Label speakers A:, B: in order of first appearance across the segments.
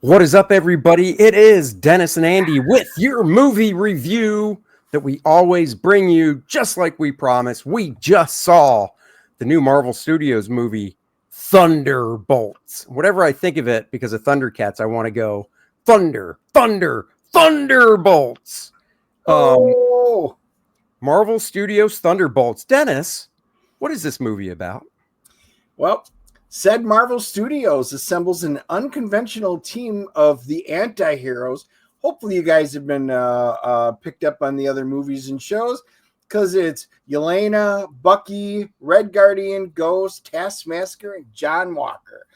A: What is up, everybody? It is Dennis and Andy with your movie review that we always bring you, just like we promised. We just saw the new Marvel Studios movie, Thunderbolts. Whatever I think of it, because of Thundercats, I want to go Thunderbolts.
B: Oh,
A: Marvel Studios Thunderbolts. Dennis, what is this movie about?
B: well, said Marvel Studios assembles an unconventional team of the anti-heroes. Hopefully you guys have been picked up on the other movies and shows, because it's Yelena, Bucky, Red Guardian, Ghost, Taskmaster, and John Walker.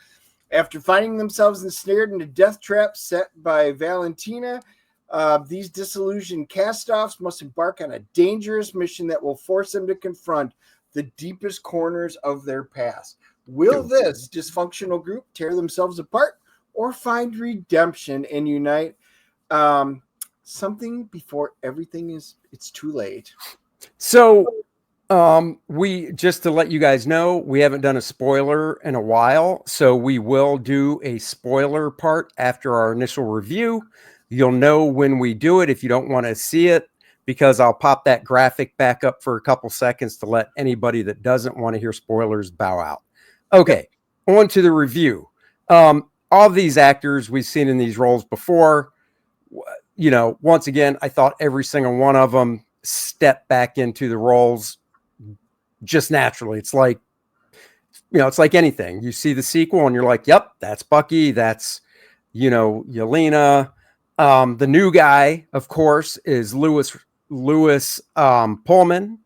B: After finding themselves ensnared in a death trap set by Valentina, these disillusioned cast-offs must embark on a dangerous mission that will force them to confront the deepest corners of their past. Will this dysfunctional group tear themselves apart or find redemption and unite? Something before it's too late.
A: So, we just to let you guys know, we haven't done a spoiler in a while, so we will do a spoiler part after our initial review. You'll know when we do it if you don't want to see it, because I'll pop that graphic back up for a couple seconds to let anybody that doesn't want to hear spoilers bow out. Okay, on to the review. All of these actors we've seen in these roles before. You know, once again, I thought every single one of them stepped back into the roles just naturally. It's like, it's like anything. You see the sequel and you're like, yep, that's Bucky. That's, Yelena. The new guy, of course, is Louis Pullman,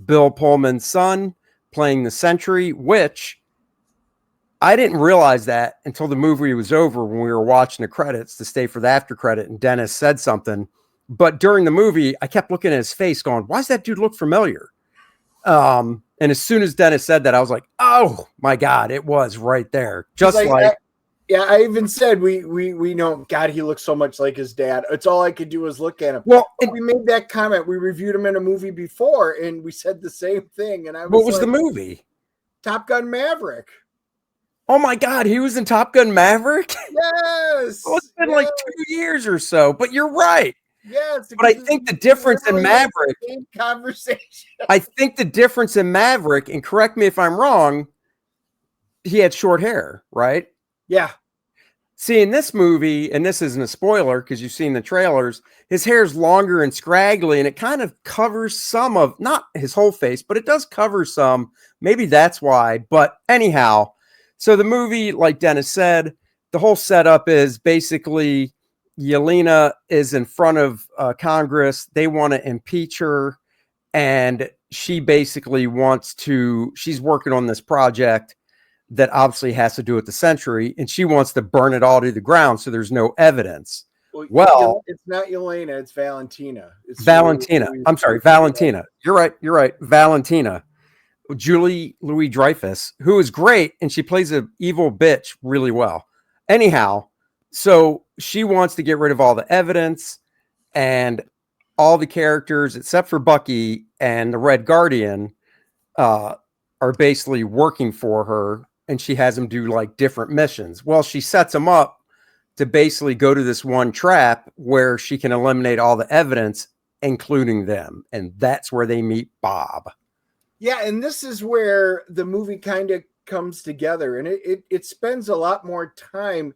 A: Bill Pullman's son, playing the Sentry, which I didn't realize that until the movie was over when we were watching the credits to stay for the after credit, and Dennis said something. But during the movie, I kept looking at his face going, why does that dude look familiar? And as soon as Dennis said that, I was like, oh my God, it was right there. Just like
B: I even said we know, God, he looks so much like his dad. It's all I could do was look at him.
A: Well,
B: we made that comment. We reviewed him in a movie before, and we said the same thing. And
A: what was the movie?
B: Top Gun Maverick.
A: Oh my God, he was in Top Gun Maverick?
B: Yes.
A: Well, it's been like 2 years or so, but you're right.
B: Yes.
A: But I think the difference in Maverick, I think the difference in Maverick, and correct me if I'm wrong, he had short hair, right?
B: Yeah.
A: See, in this movie, and this isn't a spoiler because you've seen the trailers, his hair's longer and scraggly, and it kind of covers some of, not his whole face, but it does cover some. Maybe that's why. But anyhow, so the movie, like Dennis said, the whole setup is basically Yelena is in front of Congress. They want to impeach her, and she basically she's working on this project that obviously has to do with the Sentry, and she wants to burn it all to the ground so there's no evidence. Well,
B: it's not Yelena, it's Valentina. It's
A: Valentina. I'm sorry, Valentina. You're right. Valentina. Julie Louis-Dreyfus, who is great, and she plays an evil bitch really well. Anyhow, so she wants to get rid of all the evidence, and all the characters except for Bucky and the Red Guardian are basically working for her, and she has them do like different missions. Well, she sets them up to basically go to this one trap where she can eliminate all the evidence, including them, and that's where they meet Bob.
B: Yeah, and this is where the movie kind of comes together, and it spends a lot more time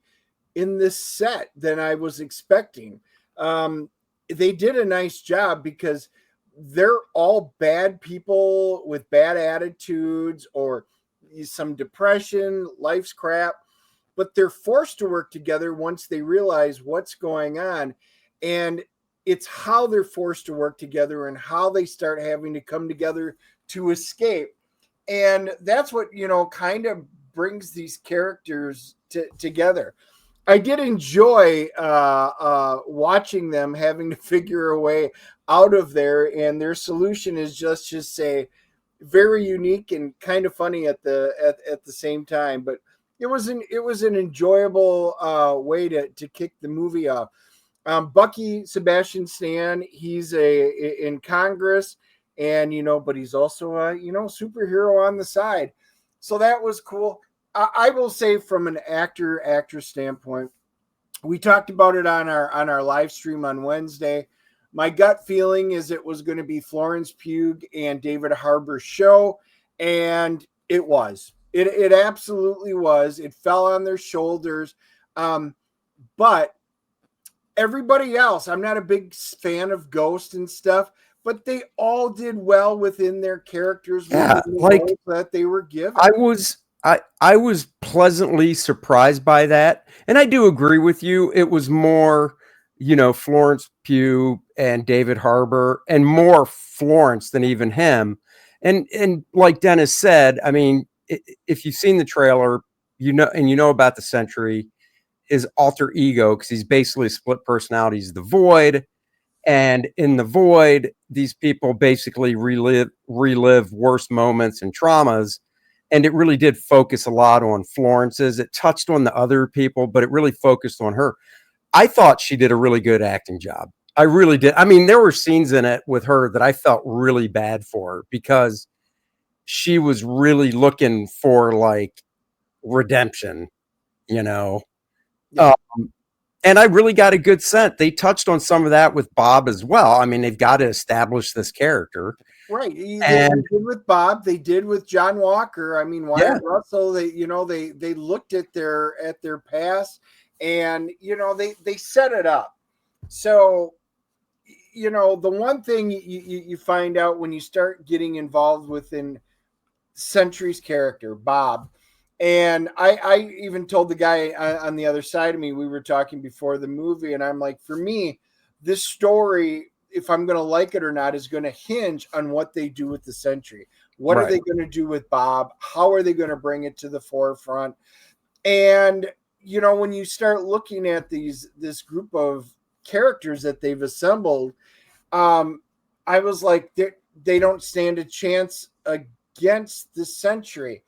B: in this set than I was expecting. They did a nice job because they're all bad people with bad attitudes or some depression, life's crap, but they're forced to work together once they realize what's going on. And it's how they're forced to work together and how they start having to come together to escape. And that's what, kind of brings these characters together. I did enjoy watching them having to figure a way out of there, and their solution is just say very unique and kind of funny at the same time. But it was an enjoyable way to kick the movie off. Bucky Sebastian Stan, he's in Congress, and but he's also a superhero on the side, so that was cool. I will say, from an actor standpoint, We talked about it on our live stream on Wednesday. My gut feeling is it was going to be Florence Pugh and David Harbour's show, and it was. It absolutely was. It fell on their shoulders. But everybody else, I'm not a big fan of Ghost and stuff, but they all did well within their characters,
A: Yeah,
B: within the
A: like
B: roles that they were given.
A: I was pleasantly surprised by that. And I do agree with you. It was more, Florence Pugh and David Harbour, and more Florence than even him. And like Dennis said, I mean, if you've seen the trailer, and you know about the Sentry, his alter ego, because he's basically a split personality, he's the Void. And in the Void, these people basically relive worst moments and traumas. And it really did focus a lot on Florence's. It touched on the other people, but it really focused on her. I thought she did a really good acting job. I really did. I mean, there were scenes in it with her that I felt really bad for her, because she was really looking for like redemption, you know.
B: Yeah.
A: And I really got a good sense. They touched on some of that with Bob as well. I mean, they've got to establish this character.
B: Right. They
A: And
B: did with Bob. They did with John Walker. I mean, Wyatt
A: yeah,
B: Russell. They looked at their past, and they set it up. So the one thing you find out when you start getting involved within Sentry's character, Bob. And I even told the guy on the other side of me, we were talking before the movie, and I'm like, for me, this story, if I'm going to like it or not, is going to hinge on what they do with the Sentry. What are
A: right.
B: they going to do with Bob? How are they going to bring it to the forefront? And, when you start looking at this group of characters that they've assembled, I was like, they don't stand a chance against the Sentry.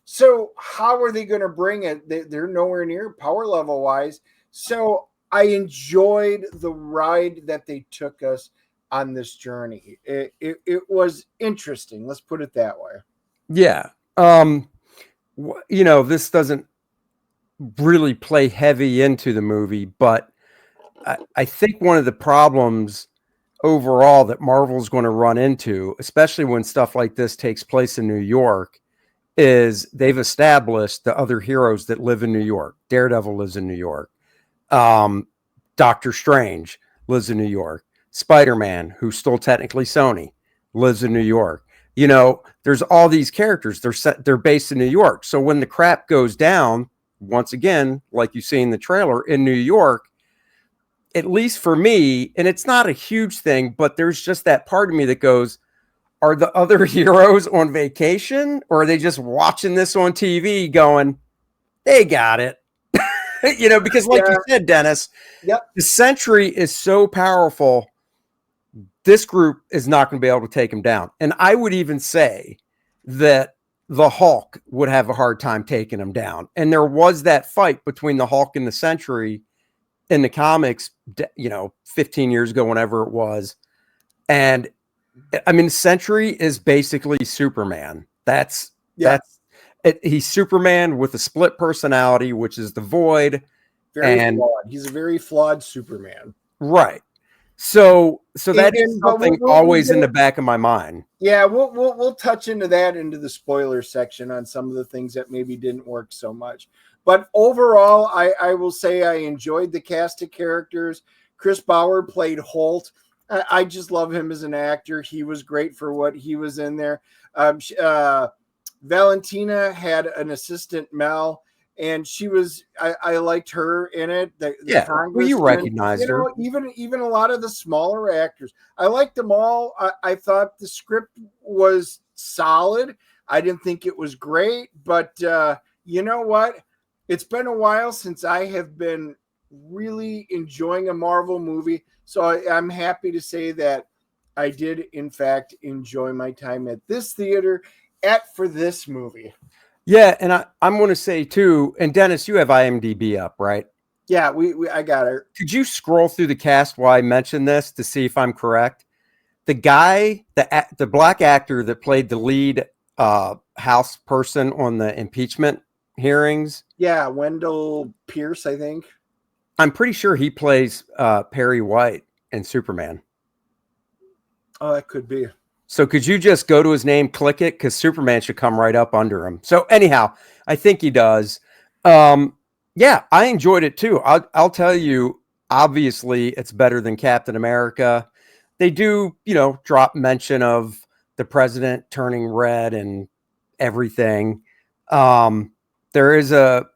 B: So how are they going to bring it? They're nowhere near power level wise. So I enjoyed the ride that they took us on this journey. It was interesting. Let's put it that way.
A: Yeah. This doesn't really play heavy into the movie, but I think one of the problems overall that Marvel's going to run into, especially when stuff like this takes place in New York, is they've established the other heroes that live in New York. Daredevil lives in New York. Doctor Strange lives in New York. Spider-Man, who's still technically Sony, lives in New York. There's all these characters. They're based in New York. So when the crap goes down, once again, like you see in the trailer, in New York, at least for me, and it's not a huge thing, but there's just that part of me that goes, are the other heroes on vacation, or are they just watching this on TV going, they got it? Because like you said, Dennis,
B: Yep.
A: the Sentry is so powerful. This group is not going to be able to take him down. And I would even say that the Hulk would have a hard time taking him down. And there was that fight between the Hulk and the Sentry in the comics, 15 years ago, whenever it was. And I mean, Sentry is basically Superman. He's Superman with a split personality, which is the Void.
B: Very flawed. He's a very flawed Superman.
A: Right. So that is something always in the back of my mind.
B: Yeah, we'll touch into the spoiler section on some of the things that maybe didn't work so much. But overall, I will say I enjoyed the cast of characters. Chris Bauer played Holt. I just love him as an actor. He was great for what he was in there. Valentina had an assistant, Mel, and she was. I liked her in it.
A: Well, you recognized her.
B: Even a lot of the smaller actors, I liked them all. I thought the script was solid. I didn't think it was great, but you know what? It's been a while since I have been really enjoying a Marvel movie. So I'm happy to say that I did, in fact, enjoy my time at this theater for this movie.
A: Yeah, and I'm going to say, too, and Dennis, you have IMDb up, right?
B: Yeah, I got it.
A: Could you scroll through the cast while I mention this to see if I'm correct? The guy, the black actor that played the lead House person on the impeachment hearings.
B: Yeah, Wendell Pierce, I think.
A: I'm pretty sure he plays Perry White in Superman.
B: Oh, that could be.
A: So could you just go to his name, click it? Because Superman should come right up under him. So anyhow, I think he does. Yeah, I enjoyed it too. I'll tell you, obviously, it's better than Captain America. They do, drop mention of the president turning red and everything. There is the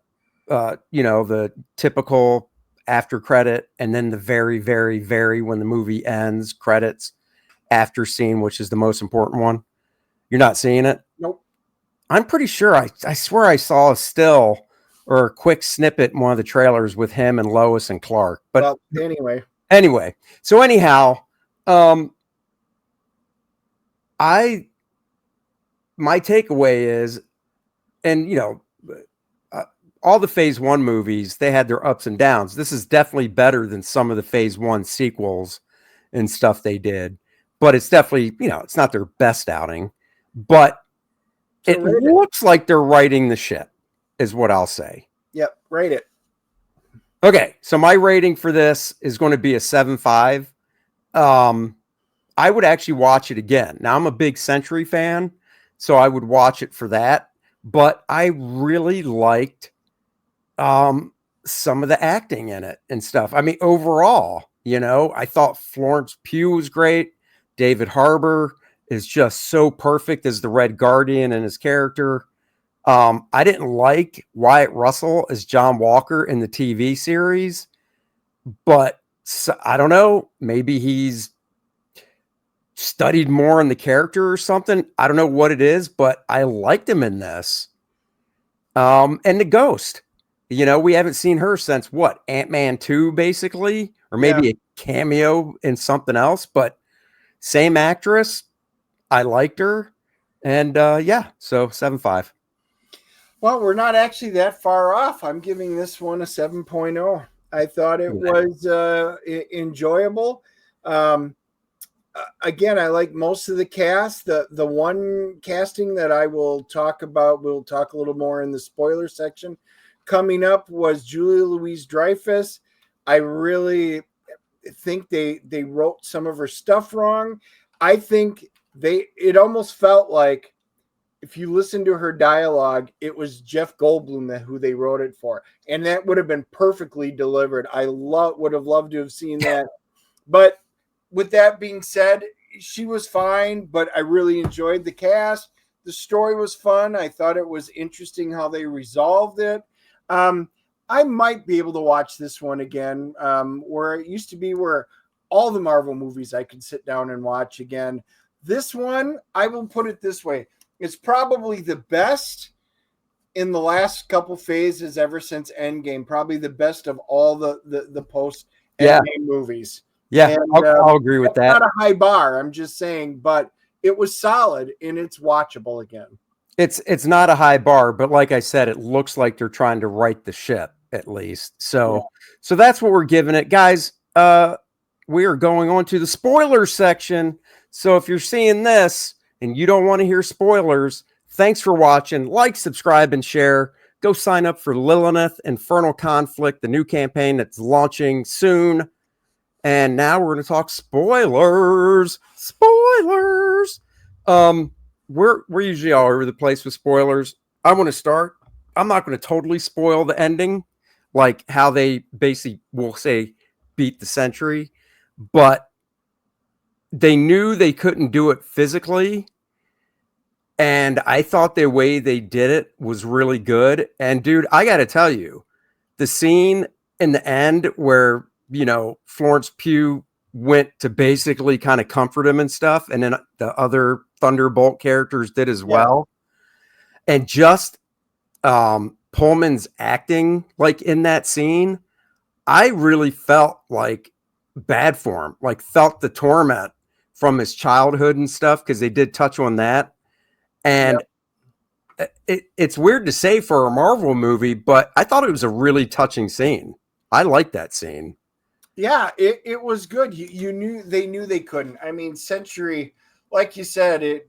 A: typical after credit, and then the very, very, very when the movie ends credits after scene, which is the most important one. You're not seeing it?
B: Nope.
A: I'm pretty sure I swear I saw a still or a quick snippet in one of the trailers with him and Lois and Clark. But
B: well,
A: anyway. So anyhow, my takeaway is, and all the phase 1 movies, they had their ups and downs. This is definitely better than some of the phase 1 sequels and stuff they did, but it's definitely, it's not their best outing, but it looks like they're righting the ship is what I'll say.
B: Yep. Rate it.
A: Okay. So my rating for this is going to be a 7.5. I would actually watch it again. Now I'm a big Century fan, so I would watch it for that, but I really liked some of the acting in it and stuff. I mean, overall, I thought Florence Pugh was great. David Harbour is just so perfect as the Red Guardian and his character. I didn't like Wyatt Russell as John Walker in the TV series, but I don't know. Maybe he's studied more in the character or something. I don't know what it is, but I liked him in this. And the Ghost. We haven't seen her since what? Ant-Man 2, basically, or maybe a cameo in something else, but same actress. I liked her. And so 7.5.
B: Well, we're not actually that far off. I'm giving this one a 7.0. I thought it was enjoyable. Again, I like most of the cast. The one casting that I will talk about, we'll talk a little more in the spoiler section coming up, was Julia Louise-Dreyfus. I really think they wrote some of her stuff wrong. I think it almost felt like, if you listen to her dialogue, it was Jeff Goldblum who they wrote it for, and that would have been perfectly delivered. I would have loved to have seen that. But with that being said, she was fine, but I really enjoyed the cast. The story was fun. I thought it was interesting how they resolved it. I might be able to watch this one again, where it used to be where all the Marvel movies I could sit down and watch again. This one, I will put it this way. It's probably the best in the last couple phases ever since Endgame. Probably the best of all the post-Endgame movies.
A: Yeah, and, I'll agree with that.
B: Not a high bar, I'm just saying, but it was solid and it's watchable again.
A: It's not a high bar, but like I said, it looks like they're trying to right the ship at least. So that's what we're giving it, guys. We are going on to the spoiler section. So if you're seeing this and you don't want to hear spoilers, thanks for watching. Like, subscribe, and share. Go sign up for Lilineth Infernal Conflict, the new campaign that's launching soon. And now we're going to talk spoilers. Spoilers. We're usually all over the place with spoilers. I want to start. I'm not going to totally spoil the ending, like how they basically will say beat the Century, but they knew they couldn't do it physically. And I thought the way they did it was really good. And dude, I got to tell you, the scene in the end where, Florence Pugh went to basically kind of comfort him and stuff, and then the other Thunderbolt characters did as well. And just Pullman's acting, like in that scene, I really felt like bad for him, like felt the torment from his childhood and stuff, because they did touch on that. And it's weird to say for a Marvel movie, but I thought it was a really touching scene. I liked that scene.
B: Yeah, it was good. You knew they couldn't. I mean, Century, like you said,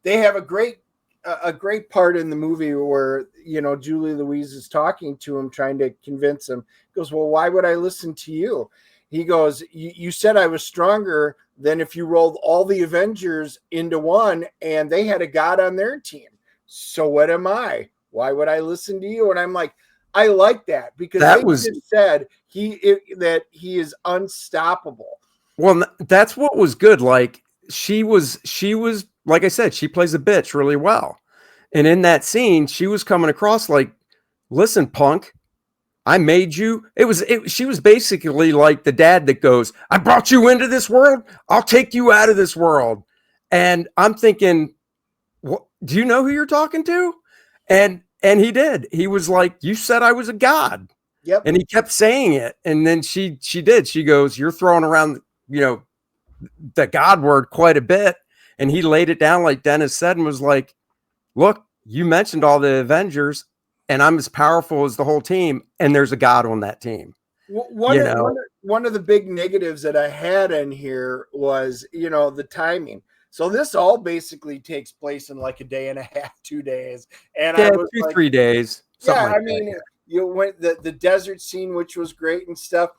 B: they have a great a great part in the movie where, you know, Julie Louise is talking to him, trying to convince him. He goes, well, why would I listen to you? He goes, you said I was stronger than if you rolled all the Avengers into one and they had a god on their team. So what am I? Why would I listen to you? And I'm like, I like that, because
A: That
B: they
A: was
B: just said that he is unstoppable.
A: well, that's what was good. Like she was like I said, she plays a bitch really well. And in that scene, she was coming across like, listen, punk, I made you. She was basically like the dad that goes, I brought you into this world. I'll take you out of this world. And I'm thinking, what, do you know who you're talking to? And he did. He was like, you said I was a god.
B: Yep.
A: And he kept saying it. And then she did. She goes, you're throwing around, you know, the God word quite a bit. And he laid it down like Dennis said and was like, look, you mentioned all the Avengers and I'm as powerful as the whole team. And there's a God on that team.
B: One of the big negatives that I had in here was, you know, the timing. So this all basically takes place in like a day and a half, 2 days. And I was like,
A: 3 days.
B: yeah,
A: Like
B: I mean, you went the desert scene, which was great and stuff,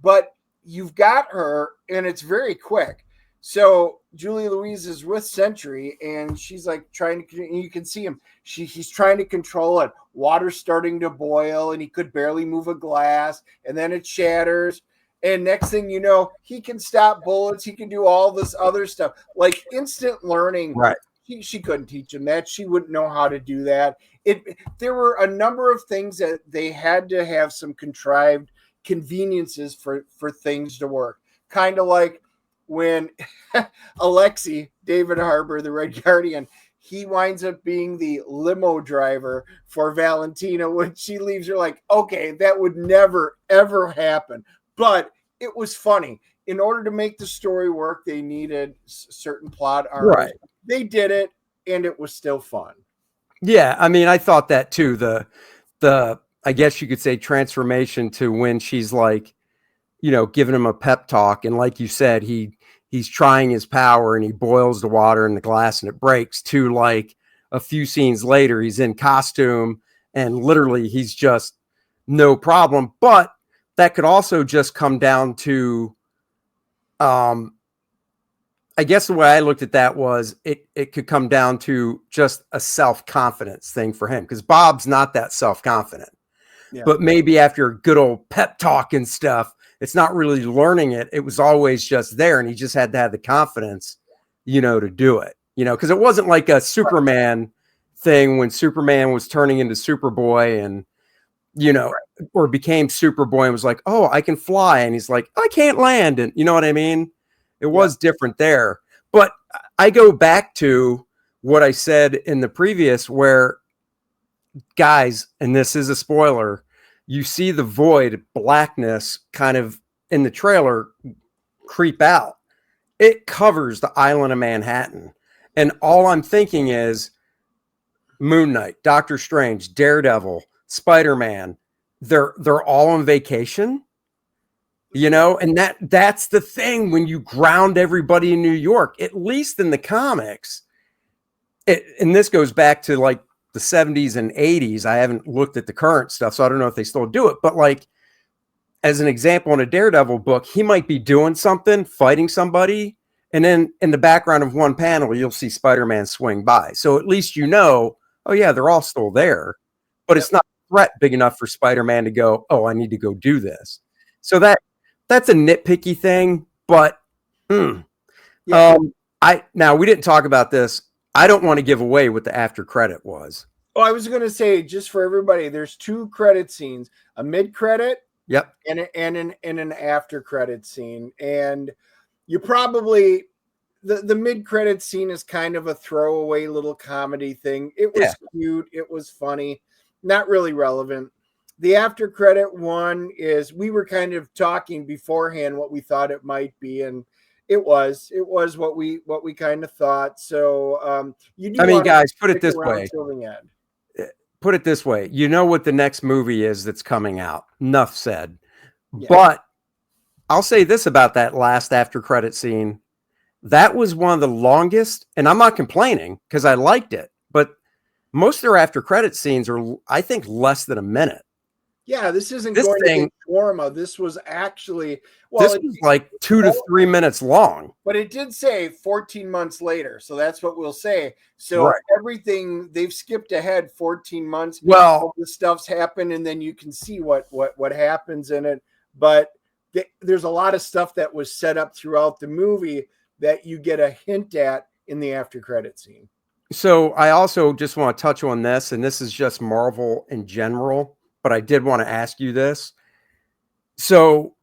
B: but you've got her and it's very quick. So Julie Louise is with Sentry and she's like trying to, and you can see him. He's trying to control it. Water's starting to boil and he could barely move a glass, and then it shatters. And next thing you know, he can stop bullets. He can do all this other stuff, like instant learning.
A: right.
B: She couldn't teach him that. She wouldn't know how to do that. There were a number of things that they had to have some contrived conveniences for things to work. Kind of like when Alexi, David Harbour, the Red Guardian, he winds up being the limo driver for Valentina when she leaves. You're like, okay, that would never, ever happen. But it was funny. In order to make the story work, they needed certain plot arcs.
A: Right.
B: They did it, and it was still fun.
A: Yeah, I mean, I thought that too. The I guess you could say transformation to when she's like, you know, giving him a pep talk, and like you said, he's trying his power and he boils the water in the glass and it breaks, to like a few scenes later, he's in costume and literally he's just no problem. But that could also just come down to, I guess the way I looked at that was it could come down to just a self-confidence thing for him, because Bob's not that self-confident. Yeah. But maybe after a good old pep talk and stuff, it's not really learning it. It was always just there, and he just had to have the confidence, you know, to do it. You know, because it wasn't like a Superman thing when Superman was turning into Superboy and, you know, or became Superboy and was like, oh, I can fly. And he's like, I can't land. And you know what I mean? It was different there. But I go back to what I said in the previous, where, guys, and this is a spoiler, you see the void blackness kind of in the trailer creep out. It covers the island of Manhattan. And all I'm thinking is Moon Knight, Doctor Strange, Daredevil, Spider-Man, they're all on vacation, you know, and that's the thing when you ground everybody in New York, at least in the comics. And this goes back to like the 70s and 80s. I haven't looked at the current stuff, so I don't know if they still do it. But like, as an example, in a Daredevil book, he might be doing something, fighting somebody, and then in the background of one panel, you'll see Spider-Man swing by. So at least you know, oh yeah, they're all still there, but it's not a threat big enough for Spider-Man to go, oh, I need to go do this. So that's a nitpicky thing, but now we didn't talk about this. I don't want to give away what the after credit was.
B: Oh, I was going to say, just for everybody, there's 2 credit scenes, a mid-credit,
A: yep,
B: and an after credit scene. And you probably, the mid-credit scene is kind of a throwaway little comedy thing. It was cute, it was funny, not really relevant. The after credit one is, we were kind of talking beforehand what we thought it might be, and it was what we kind of thought. So
A: I mean, guys, put it this way. Put it this way. You know what the next movie is that's coming out. Enough said. Yeah. But I'll say this about that last after credit scene. That was one of the longest, and I'm not complaining because I liked it, but most of their after credit scenes are, I think, less than a minute.
B: Yeah, this isn't
A: This
B: going
A: thing,
B: to be shawarma. This was actually,
A: this
B: well,
A: was like 2 to 3 minutes long.
B: but it did say 14 months later. So that's what we'll say. So
A: Right.
B: everything, they've skipped ahead 14 months.
A: Well,
B: all the stuff's happened, and then you can see what happens in it. But there's a lot of stuff that was set up throughout the movie that you get a hint at in the after credit scene.
A: so I also just want to touch on this, and this is just Marvel in general, but I did want to ask you this. So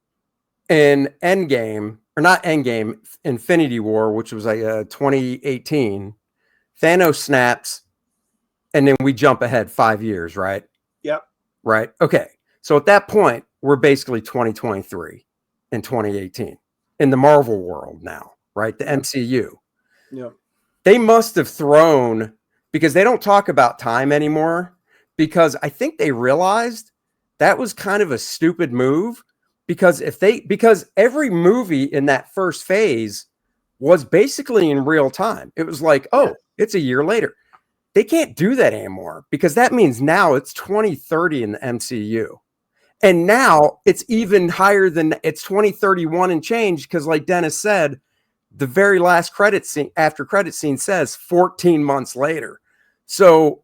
A: in Endgame, or not Endgame, Infinity War, which was like 2018, Thanos snaps, and then we jump ahead 5 years, right?
B: Yep.
A: Right. Okay. So at that point, we're basically 2023 and 2018 in the Marvel world now, right? The MCU.
B: Yep.
A: They must have thrown, because they don't talk about time anymore, because I think they realized that was kind of a stupid move, because every movie in that first phase was basically in real time. It was like, oh, it's a year later. They can't do that anymore, because that means now it's 2030 in the MCU. And now it's even higher than, it's 2031 and change, because like Dennis said, the very last credit scene, after credit scene, says 14 months later. So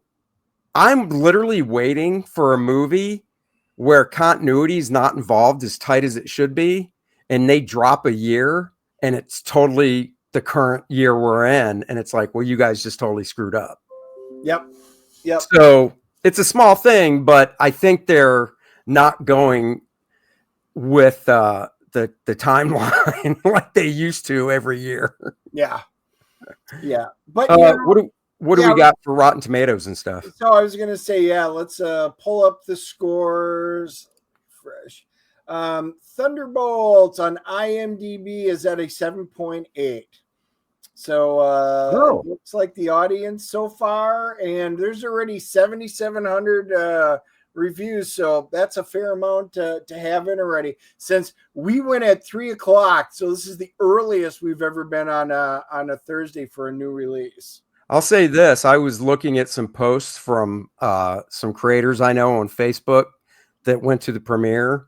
A: I'm literally waiting for a movie where continuity is not involved as tight as it should be, and they drop a year and it's totally the current year we're in, and it's like, well, you guys just totally screwed up.
B: Yep.
A: So it's a small thing, but I think they're not going with the timeline like they used to every year.
B: Yeah. But
A: what do we got for Rotten Tomatoes and stuff?
B: So I was gonna say, let's pull up the scores fresh. Thunderbolts on IMDb is at a 7.8. So looks like the audience so far, and there's already 7,700 reviews, so that's a fair amount to have in already. Since we went at 3:00, so this is the earliest we've ever been on a Thursday for a new release.
A: I'll say this: I was looking at some posts from some creators I know on Facebook that went to the premiere.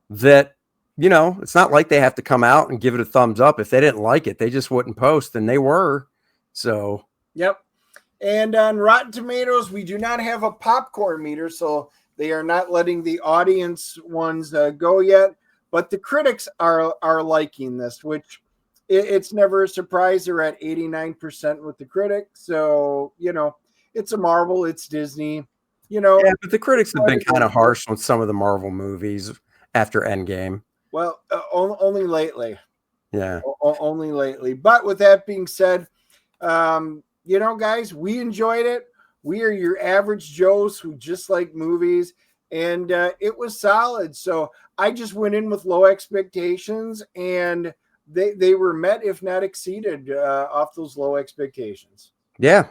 A: That, you know, it's not like they have to come out and give it a thumbs up. If they didn't like it, they just wouldn't post, and they were. So,
B: yep. And on Rotten Tomatoes, we do not have a popcorn meter, so they are not letting the audience ones go yet. But the critics are liking this, which it's never a surprise. They're at 89% with the critics. So, you know, it's a Marvel, it's Disney. You know,
A: yeah, but the critics have been kind of harsh on some of the Marvel movies after Endgame.
B: Well, only lately.
A: Yeah.
B: Only lately. But with that being said, you know, guys, we enjoyed it. We are your average Joes who just like movies, and it was solid. So I just went in with low expectations, and they were met, if not exceeded, off those low expectations.
A: Yeah.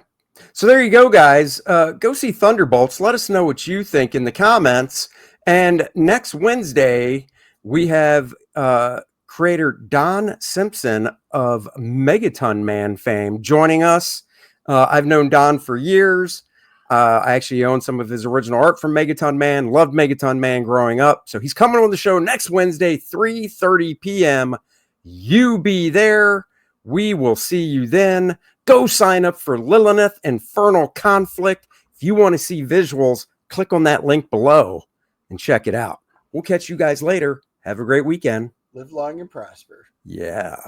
A: So there you go, guys. Go see Thunderbolts. Let us know what you think in the comments. And next Wednesday, we have creator Don Simpson of Megaton Man fame joining us. I've known Don for years. I actually own some of his original art from Megaton Man. Loved Megaton Man growing up. So he's coming on the show next Wednesday, 3:30 p.m. You be there. We will see you then. Go sign up for Lilineth Infernal Conflict. If you want to see visuals, click on that link below and check it out. We'll catch you guys later. Have a great weekend.
B: Live long and prosper.
A: Yeah.